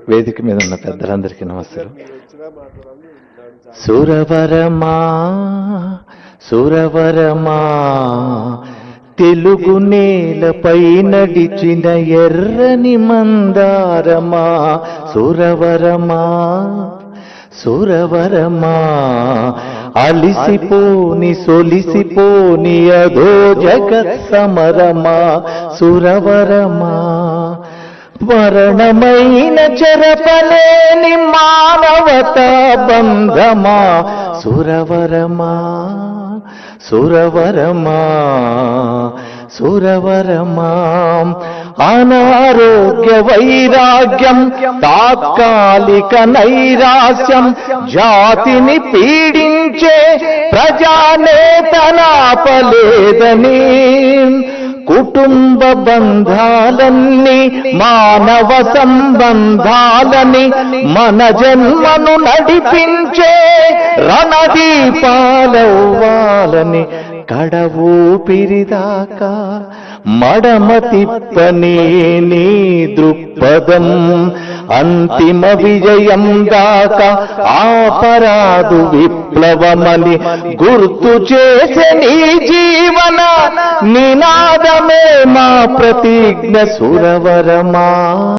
వేదిక మీద ఉన్న పెద్దలందరికీ నమస్కారం. సురవరమా సురవరమా తెలుగు నేలపై నడిచిన ఎర్రని మందారమా సురవరమా సురవరమా అలిసిపోని సొలిసిపోని అదో జగత్ సమరమా సురవరమా మరణమైన చెరపలేని మానవతా బంధమా సురవరమా సురవరమా సురవరమా అనారోగ్య వైరాగ్యం తాత్కాలిక నైరాస్యం జాతిని పీడించే ప్రజానేతనాపలేదని కుటుంబ బంధాలన్నీ మానవ సంబంధాలని మన జన్మను నడిపించే రణదీపాలవ్వాలని కడవూపిరిదాకా మడమ తిప్పని నీ దృక్పథం అంతిమ విజయం దాకా ఆపరాదు విప్లవమని గుర్తు చేసే నీ జీవన నినాదమే మా ప్రతిజ్ఞ సురవరమా.